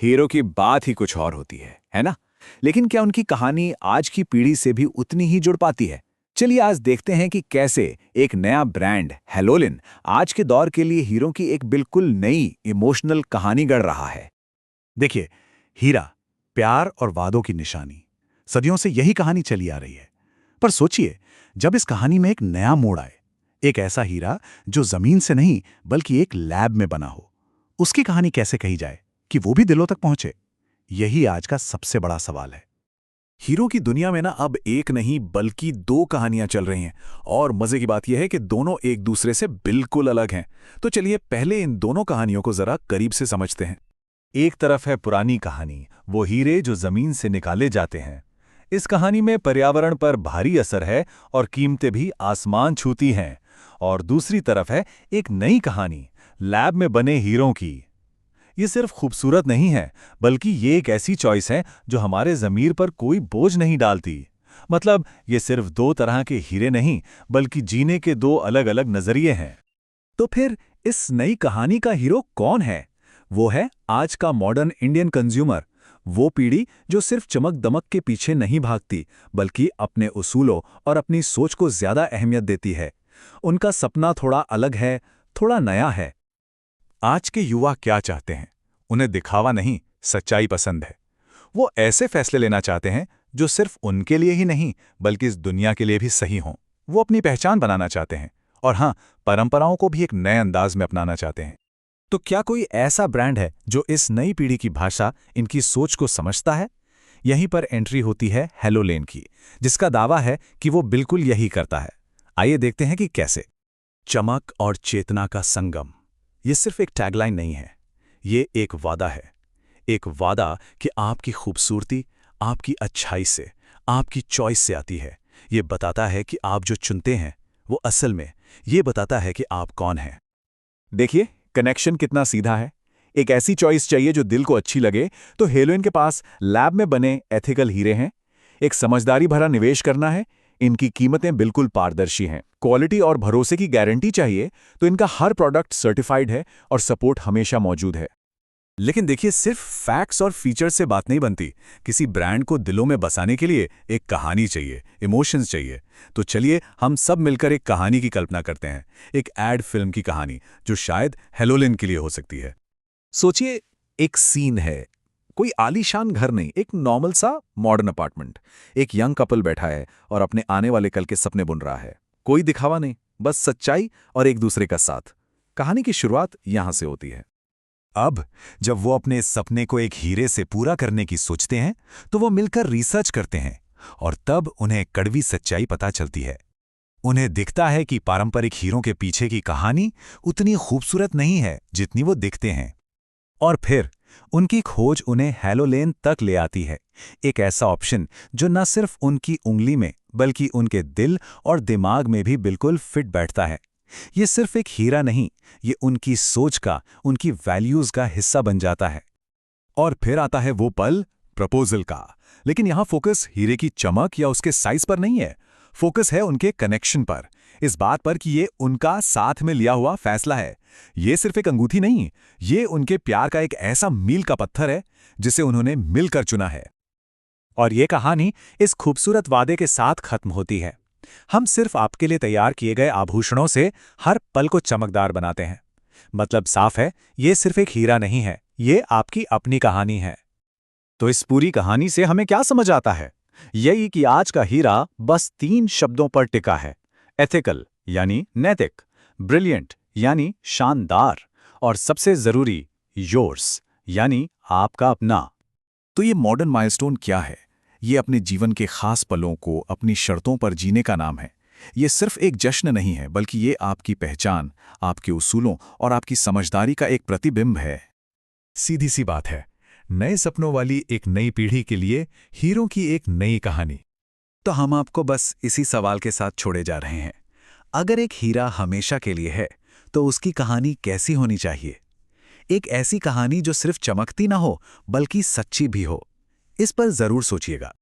Hero की बात ही कुछ और होती है ना? लेकिन क्या उनकी कहानी आज की पीढ़ी से भी उतनी ही जुड़ पाती है? चलिए आज देखते हैं कि कैसे एक नया ब्रांड हेलोलिन आज के दौर के लिए हीरो की एक बिल्कुल नई इमोशनल कहानी गढ़ रहा है। देखिए, हीरा प्यार और वादों की निशानी। सदियों से यही कहानी चली आ रही है। पर सोचिए, जब इस कहानी में एक नया मोड़ आए, एक ऐसा हीरा जो जमीन से नहीं बल्कि एक लैब में बना हो, उसकी कहानी कैसे कही जाए कि वो भी दिलों तक पहुंचे? यही आज का सबसे बड़ा सवाल है। हीरो की दुनिया में ना अब एक नहीं बल्कि दो कहानियां चल रही हैं, और मजे की बात यह है कि दोनों एक दूसरे से बिल्कुल अलग हैं। तो चलिए पहले इन दोनों कहानियों को जरा करीब से समझते हैं। एक तरफ है पुरानी कहानी, वो हीरे जो जमीन से निकाले जाते हैं। इस कहानी में पर्यावरण पर भारी असर है और कीमतें भी आसमान छूती हैं। और दूसरी तरफ है एक नई कहानी, लैब में बने हीरों की। ये सिर्फ खूबसूरत नहीं है, बल्कि ये एक ऐसी चॉइस है जो हमारे ज़मीर पर कोई बोझ नहीं डालती। मतलब ये सिर्फ दो तरह के हीरे नहीं, बल्कि जीने के दो अलग अलग नजरिए हैं। तो फिर इस नई कहानी का हीरो कौन है? वो है आज का मॉडर्न इंडियन कंज्यूमर, वो पीढ़ी जो सिर्फ चमक दमक के पीछे नहीं भागती, बल्कि अपने उसूलों और अपनी सोच को ज्यादा अहमियत देती है। उनका सपना थोड़ा अलग है, थोड़ा नया है। आज के युवा क्या चाहते हैं? उन्हें दिखावा नहीं, सच्चाई पसंद है। वो ऐसे फैसले लेना चाहते हैं जो सिर्फ उनके लिए ही नहीं, बल्कि इस दुनिया के लिए भी सही हों। वो अपनी पहचान बनाना चाहते हैं, और हाँ, परंपराओं को भी एक नए अंदाज में अपनाना चाहते हैं। तो क्या कोई ऐसा ब्रांड है जो इस नई पीढ़ी की भाषा, इनकी सोच को समझता है? यहीं पर एंट्री होती है हेलोलेन की, जिसका दावा है कि वो बिल्कुल यही करता है। आइए देखते हैं कि कैसे। चमक और चेतना का संगम, ये सिर्फ एक टैगलाइन नहीं है, ये एक वादा है। एक वादा कि आपकी खूबसूरती आपकी अच्छाई से, आपकी चॉइस से आती है। ये बताता है कि आप जो चुनते हैं वो असल में ये बताता है कि आप कौन हैं। देखिए कनेक्शन कितना सीधा है। एक ऐसी चॉइस चाहिए जो दिल को अच्छी लगे, तो हेलोइन के पास लैब में बने एथिकल हीरे हैं। एक समझदारी भरा निवेश करना है, इनकी कीमतें बिल्कुल पारदर्शी हैं। क्वालिटी और भरोसे की गारंटी चाहिए, तो इनका हर प्रोडक्ट सर्टिफाइड है और सपोर्ट हमेशा मौजूद है। लेकिन देखिए, सिर्फ फैक्ट्स और फीचर्स से बात नहीं बनती। किसी ब्रांड को दिलों में बसाने के लिए एक कहानी चाहिए, इमोशंस चाहिए। तो चलिए हम सब मिलकर एक कहानी की कल्पना करते हैं, एक एड फिल्म की कहानी जो शायद हेलोलिन के लिए हो सकती है। सोचिए, एक सीन है, कोई आलीशान घर नहीं, एक नॉर्मल सा मॉडर्न अपार्टमेंट। एक यंग कपल बैठा है और अपने आने वाले कल के सपने बुन रहा है। कोई दिखावा नहीं, बस सच्चाई और एक दूसरे का साथ। कहानी की शुरुआत यहां से होती है। अब जब वो अपने इस सपने को एक हीरे से पूरा करने की सोचते हैं, तो वो मिलकर रिसर्च करते हैं, और तब उन्हें कड़वी सच्चाई पता चलती है। उन्हें दिखता है कि पारंपरिक हीरों के पीछे की कहानी उतनी खूबसूरत नहीं है जितनी वो दिखते हैं। और फिर उनकी खोज उन्हें हेलोलेन तक ले आती है, एक ऐसा ऑप्शन जो न सिर्फ उनकी उंगली में बल्कि उनके दिल और दिमाग में भी बिल्कुल फिट बैठता है। ये सिर्फ एक हीरा नहीं, ये उनकी सोच का, उनकी वैल्यूज का हिस्सा बन जाता है। और फिर आता है वो पल, प्रपोजल का। लेकिन यहां फोकस हीरे की चमक या उसके साइज पर नहीं है, फोकस है उनके कनेक्शन पर, इस बात पर कि ये उनका साथ में लिया हुआ फैसला है। ये सिर्फ एक अंगूठी नहीं, ये उनके प्यार का एक ऐसा मील का पत्थर है जिसे उन्होंने मिलकर चुना है। और ये कहानी इस खूबसूरत वादे के साथ खत्म होती है। हम सिर्फ आपके लिए तैयार किए गए आभूषणों से हर पल को चमकदार बनाते हैं। मतलब साफ है, ये सिर्फ एक हीरा नहीं है, ये आपकी अपनी कहानी है। तो इस पूरी कहानी से हमें क्या समझ आता है? यही कि आज का हीरा बस 3 शब्दों पर टिका है। एथिकल यानी नैतिक, ब्रिलियंट यानी शानदार, और सबसे जरूरी योर्स यानी आपका अपना। तो ये मॉडर्न माइलस्टोन क्या है? ये अपने जीवन के खास पलों को अपनी शर्तों पर जीने का नाम है। ये सिर्फ एक जश्न नहीं है, बल्कि ये आपकी पहचान, आपके उसूलों और आपकी समझदारी का एक प्रतिबिंब है। सीधी सी बात है, नए सपनों वाली एक नई पीढ़ी के लिए हीरों की एक नई कहानी। तो हम आपको बस इसी सवाल के साथ छोड़े जा रहे हैं। अगर एक हीरा हमेशा के लिए है, तो उसकी कहानी कैसी होनी चाहिए? एक ऐसी कहानी जो सिर्फ चमकती ना हो, बल्कि सच्ची भी हो। इस पर जरूर सोचिएगा।